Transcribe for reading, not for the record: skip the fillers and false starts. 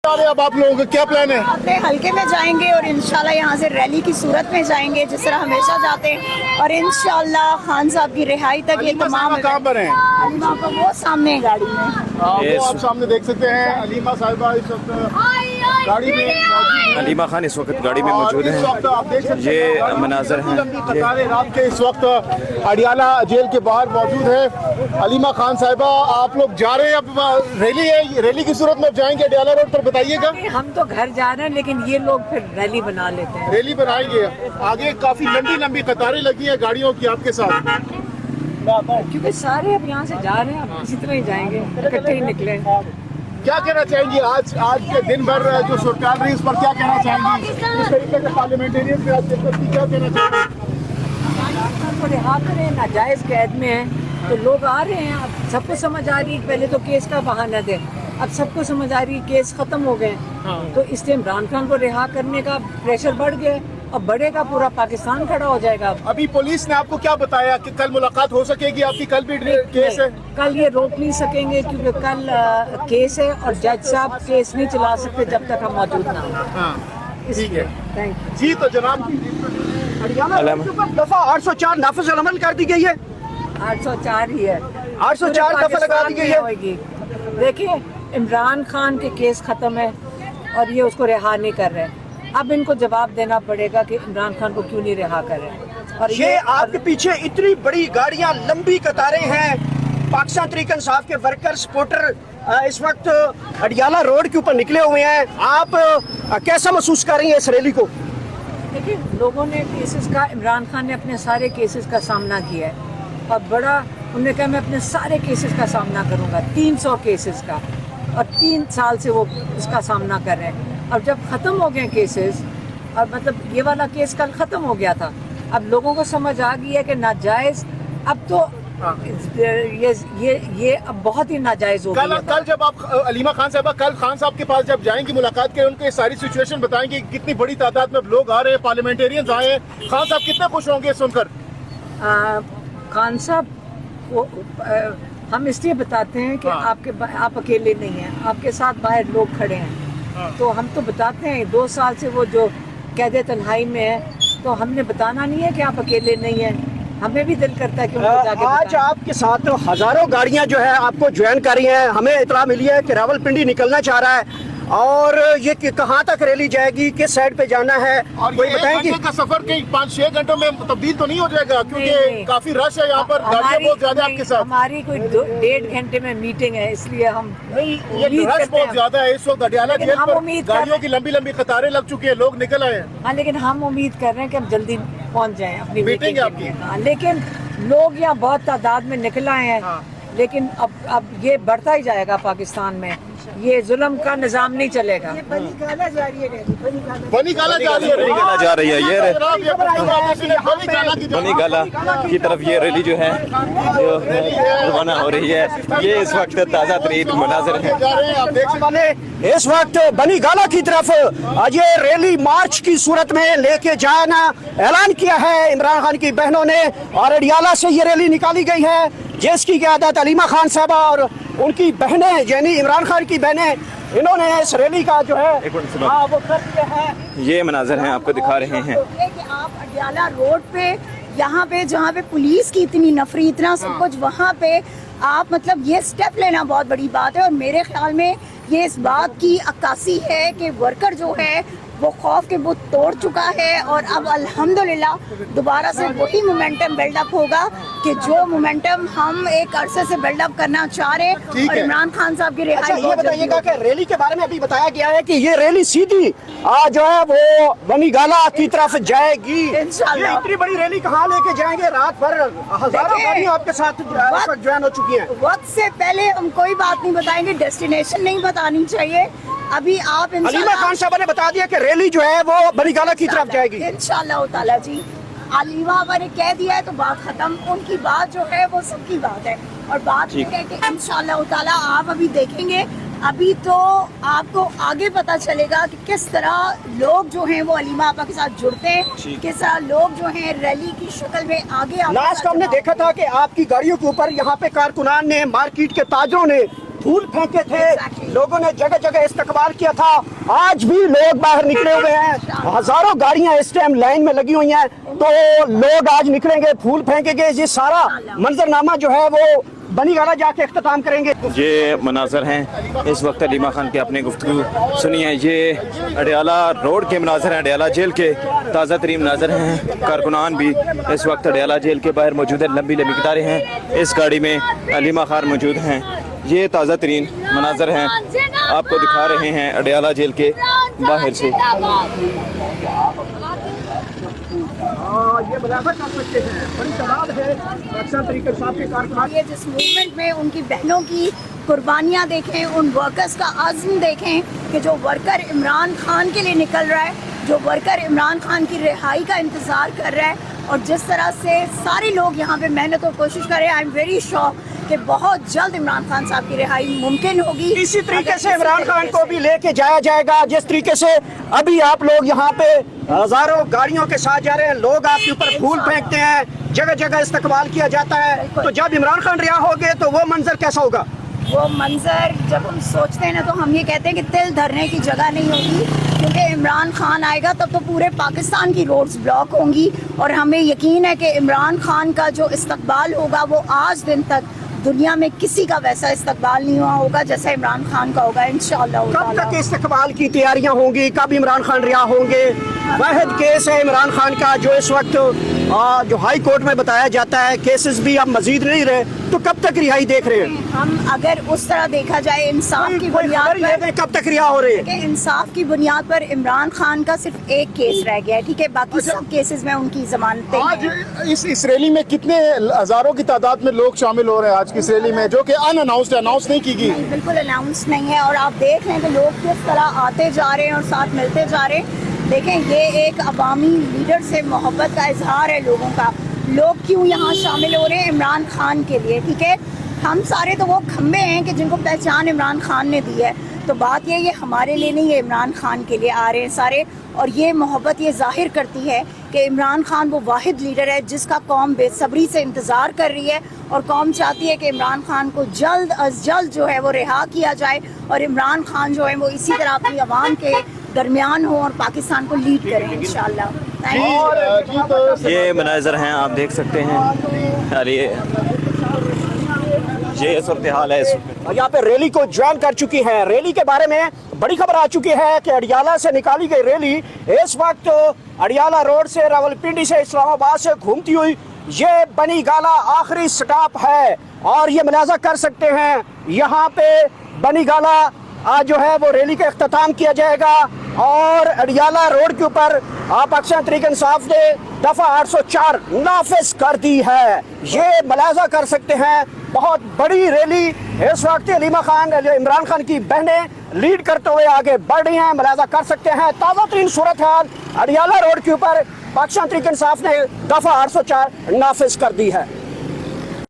अब आप लोगों का क्या प्लान है? अपने हल्के में जाएंगे और इंशाल्लाह यहाँ से रैली की सूरत में जाएंगे जिस तरह हमेशा जाते हैं और इंशाल्लाह खान साहब की रिहाई तक ये तमाम कहाँ पर हैं? अलीमा को वो सामने है गाड़ी में। वो आप सामने देख सकते हैं अलीमा साहिबा इस वक्त गाड़ी में मौजूद हैं। अलीमा खान इस वक्त गाड़ी में मौजूद इस वक्त आप देख सकते ये हैं मनाज़र हैं। कतारें रात के इस वक्त अडियाला जेल के बाहर मौजूद है। अलीमा खान साहिबा आप लोग जा रहे हैं, अब रैली है, रैली की सूरत में अब जाएंगे अडियाला रोड पर, बताइएगा। हम तो घर जा रहे हैं लेकिन ये लोग फिर रैली बना लेते हैं। रैली बनाएंगे, आगे काफी लंबी लंबी कतारें लगी हैं गाड़ियों की आपके साथ, क्योंकि सारे अब यहाँ से जा रहे हैं, अब इसी तरह ही जाएंगे, इकट्ठे ही निकले। क्या कहना चाहेंगे आज के दिन भर जो सरकार रही उस पर क्या कहना चाहेंगी? इस तरीके से पार्लियामेंटेरियन से आज क्या कहना चाहेंगे? को रिहा करें, नाजायज कैद में है तो लोग आ रहे हैं। अब सबको समझ आ रही है, पहले तो केस का बहाना थे, अब सबको समझ आ रही है केस खत्म हो गए, तो इसलिए इमरान खान को रिहा करने का प्रेशर बढ़ गया, अब बढ़ेगा, पूरा पाकिस्तान खड़ा हो जाएगा। अभी पुलिस ने आपको क्या बताया कि कल मुलाकात हो सकेगी आपकी? कल भी केस है? कल ये रोक नहीं सकेंगे क्योंकि कल केस है और जज साहब केस नहीं चला सकते जब तक हम मौजूद ना हो। हाँ, ठीक है, थैंक यू जी। तो जनाब दफा 804 नाफिज अमल कर दी गई है, 804 ही है, 804 दफा लगा दी गई है। होगी। देखिए इमरान खान के केस खत्म है और ये उसको रिहा नहीं कर रहे, अब इनको जवाब देना पड़ेगा कि इमरान खान को क्यों नहीं रिहा कर रहे। और ये आपके पीछे इतनी बड़ी गाड़ियां, लंबी कतारें हैं, पाकिस्तान तहरीक इंसाफ के वर्कर सपोर्टर इस वक्त अडियाला रोड के ऊपर निकले हुए हैं। आप कैसा महसूस कर रही हैं इस रैली को? देखिए लोगों ने केसेस का, इमरान खान ने अपने सारे केसेस का सामना किया है और बड़ा उन्होंने कहा मैं अपने सारे केसेस का सामना करूंगा, 300 केसेस का, और 3 साल से वो इसका सामना कर रहे हैं। अब जब ख़त्म हो गए केसेस, और मतलब ये वाला केस कल ख़त्म हो गया था, अब लोगों को समझ आ गई है कि नाजायज़ अब तो ये अब बहुत ही नाजायज़ हो गया। कल जब आप अलीमा खान साहबा कल खान साहब के पास जब जाएंगी, मुलाकात करें, उनको ये सारी सिचुएशन बताएंगे, कितनी बड़ी तादाद में लोग आ रहे हैं, पार्लियामेंटेरियंस आए हैं, खान साहब कितने खुश होंगे सुनकर? खान साहब वो हम इसलिए बताते हैं कि आप अकेले नहीं हैं, आपके साथ बाहर लोग खड़े हैं, तो हम तो बताते हैं 2 साल से वो जो कैद तन्हाई में है, तो हमने बताना नहीं है कि आप अकेले नहीं हैं, हमें भी दिल करता है कि उनको जाके आज आपके साथ हजारों गाड़ियां जो है आपको ज्वाइन कर रही हैं। हमें इतला मिली है कि रावलपिंडी निकलना चाह रहा है, और ये कहाँ तक रैली जाएगी, किस साइड पे जाना है, और कोई ये बताएंगे? का सफर कहीं 5-6 घंटों में तब्दील तो नहीं हो जाएगा? क्योंकि काफी रश है यहाँ पर, गाड़ियाँ बहुत ज्यादा आपके साथ। हमारी कोई 1.5 घंटे में मीटिंग है, इसलिए हम ये रश बहुत ज्यादा है इस वक्त अडियाला जेल पर, गाड़ियों की लंबी लंबी कतारें लग चुकी है, लोग निकल आए हैं। हाँ, लेकिन हम उम्मीद कर रहे हैं कि हम जल्दी पहुंच जाएं अपनी मीटिंग है आपकी। हाँ, लेकिन लोग यहाँ बहुत तादाद में निकल आए हैं, लेकिन अब ये बढ़ता ही जाएगा पाकिस्तान में, ये जुल्म का निजाम नहीं चलेगा। बनी काला जा रही है बनी काला जा रही है, ये बनी काला की तरफ ये रैली जो है जो रवाना हो रही है। ये इस वक्त ताज़ा तरीन मनाज़र है। इस वक्त बनी गाला की तरफ ये रैली मार्च की सूरत में लेके जाना ऐलान किया है इमरान खान की बहनों ने, और अडियाला से ये रैली निकाली गई है जिसकी क़यादत अलीमा खान साहबा और उनकी बहनें यानी इमरान खान की बहनें, इन्होंने इस रैली का जो है वो कर दिया है। ये मनाज़र हैं, आपको दिखा रहे हैं कि आप अडियाला रोड पे यहाँ पे जहाँ पे पुलिस की इतनी नफरी, इतना सब कुछ, वहाँ पे आप मतलब ये स्टेप लेना बहुत बड़ी बात है, और मेरे ख्याल में ये इस बात की अक्कासी है कि वर्कर जो है वो खौफ के बुत तोड़ चुका है, और अब अल्हम्दुलिल्लाह दोबारा से वही मोमेंटम बिल्डअप होगा कि जो मोमेंटम हम एक अरसे से बिल्डअप करना चाह रहे हैं, और इमरान खान साहब की अच्छा, रिहाई। ये बताइएगा कि रैली के बारे में अभी बताया गया है कि ये रैली सीधी जो है वो बनी गाला की तरफ जाएगी। इंशाल्लाह। ये इतनी बड़ी रैली कहाँ लेके जाएंगे? रात भर हजारों गाड़ियां आपके साथ ज्वाइन हो चुकी हैं। वक्त से पहले हम कोई बात नहीं बताएंगे, डेस्टिनेशन नहीं बतानी चाहिए। अभी आप अलीमा खान साहब ने बता दिया कि रैली जो है वो बनी गाला की तरफ जाएगी। इंशाल्लाह ताला जी, अलीमा ने कह दिया है तो बात खत्म, उनकी बात जो है वो सबकी बात है, और बात ये है कि इंशाल्लाह ताला आप अभी देखेंगे, अभी तो आपको आगे पता चलेगा कि किस तरह लोग जो हैं वो अलीमा आपा के साथ जुड़ते हैं, किस तरह लोग जो हैं रैली की शक्ल में आगे। लास्ट हमने देखा था कि आपकी गाड़ियों के ऊपर यहाँ पे कारकुनान ने, मार्केट के ताजरों ने फूल फेंके थे, लोगों ने जगह जगह इस्तकबाल किया था। आज भी लोग बाहर निकले हुए हैं, हजारों गाड़ियां इस टाइम लाइन में लगी हुई हैं, तो लोग आज निकलेंगे, फूल फेंकेंगे। ये सारा मंजरनामा जो है वो बनी गाला जाके इख्तिताम करेंगे। ये मनाजर हैं इस वक्त अलीमा खान के अपने गुफ्तगू सुनिए। ये अडियाला रोड के मनाजर हैं, अडियाला जेल के ताज़ा तरीन मनाजर हैं। कारकुनान भी इस वक्त अडियाला जेल के बाहर मौजूद है, लंबी लंबी कतारें हैं। इस गाड़ी में अलीमा खान मौजूद हैं। ये ताज़ा तरीन मनाजर हैं, आपको दिखा रहे हैं अडियाला जेल के बाहर से। ये मुलाजा कर सकते हैं, बड़ी तादाद है अक्सर तरीके साहब के कारकुनान। ये जिस मूवमेंट में उनकी बहनों की कुर्बानियाँ देखें, उन वर्कर्स का आज़म देखें कि जो वर्कर इमरान खान के लिए निकल रहा है, जो वर्कर इमरान खान की रिहाई का इंतज़ार कर रहा है, और जिस तरह से सारे लोग यहाँ पे मेहनत और कोशिश कर रहे हैं। आई एम वेरी श्योर कि बहुत जल्द इमरान खान साहब की रिहाई मुमकिन होगी। इसी तरीके से इमरान खान को भी लेके जाया जाएगा, जिस तरीके से अभी आप लोग यहाँ पे हजारों गाड़ियों के साथ जा रहे हैं, लोग आपके ऊपर फूल फेंकते हैं, जगह जगह इस्तकबाल किया जाता है। तो जब इमरान खान रिहा होंगे तो वो मंजर कैसा होगा? वो मंजर जब हम सोचते हैं ना, तो हम ये कहते हैं कि तिल धरने की जगह नहीं होगी, क्योंकि इमरान खान आएगा तब तो पूरे पाकिस्तान की रोड्स ब्लॉक होंगी। और हमें यकीन है कि इमरान खान का जो इस्तकबाल होगा वो आज दिन तक दुनिया में किसी का वैसा इस्तकबाल नहीं हुआ होगा जैसा इमरान खान का होगा इंशाअल्लाह। कब तक इस्तकबाल की तैयारियां होंगी, कब इमरान खान रिहा होंगे? वाहिद केस है इमरान खान का जो इस वक्त जो हाई कोर्ट में बताया जाता है, केसेस भी अब मजीद नहीं रहे, तो कब तक रिहाई देख रहे हैं? हम अगर उस तरह देखा जाए इंसाफ की बुनियाद पर, कब तक रिहा हो रहे हैं? कि इंसाफ की बुनियाद पर इमरान खान का सिर्फ एक केस रह गया है, ठीक है, बाकी सब केसेस में उनकी जमानतें आज हैं। इस रैली में कितने हजारों की तादाद में लोग शामिल हो रहे हैं आज की इस रैली में, जो कि अनअनाउंस्ड, अनाउंस नहीं की गई? बिल्कुल अनाउंस नहीं है, और आप देख रहे हैं कि लोग किस तरह आते जा रहे हैं और साथ मिलते जा रहे हैं। देखें, ये एक अवामी लीडर से मोहब्बत का इजहार है लोगों का। लोग क्यों यहाँ शामिल हो रहे हैं? इमरान खान के लिए, ठीक है। हम सारे तो वो खम्बे हैं कि जिनको पहचान इमरान खान ने दी है, तो बात ये हमारे लिए नहीं है, इमरान खान के लिए आ रहे हैं सारे। और ये मोहब्बत ये जाहिर करती है कि इमरान खान वो वाहिद लीडर है जिसका कौम बेसब्री से इंतज़ार कर रही है, और कौम चाहती है कि इमरान खान को जल्द अज जल्द जो है वो रिहा किया जाए, और इमरान खान जो है वो इसी तरह अपनी आवाम के दरमियान हो और पाकिस्तान को लीड करें इंशाअल्लाह। ये मनाजर हैं, आप देख सकते हैं। अरे ये सूरत हाल है। यहाँ पे रैली को ज्वाइन कर चुकी है। रैली के बारे में बड़ी खबर आ चुकी है कि अडियाला से निकाली गई रैली इस वक्त अडियाला रोड से, रावलपिंडी से, इस्लामाबाद से घूमती हुई ये बनी गाला आखिरी स्टॉप है। और ये मुलाजा कर सकते हैं, यहाँ पे बनी गाला आज जो है वो रैली का इख्तिताम किया जाएगा। और अडियाला रोड के ऊपर पाकिस्तान तहरीक इंसाफ ने दफा 804 नाफिज कर दी है। ये मुलाजा कर सकते हैं, बहुत बड़ी रैली इस वक्त अलीमा खान, इमरान खान की बहनें लीड करते हुए आगे बढ़ रही हैं। मुलाजा कर सकते हैं ताज़ा तरीन सूरत हाल अडियाला रोड के ऊपर पाकिस्तान तहरीक इंसाफ ने दफा 804 नाफिज कर दी है।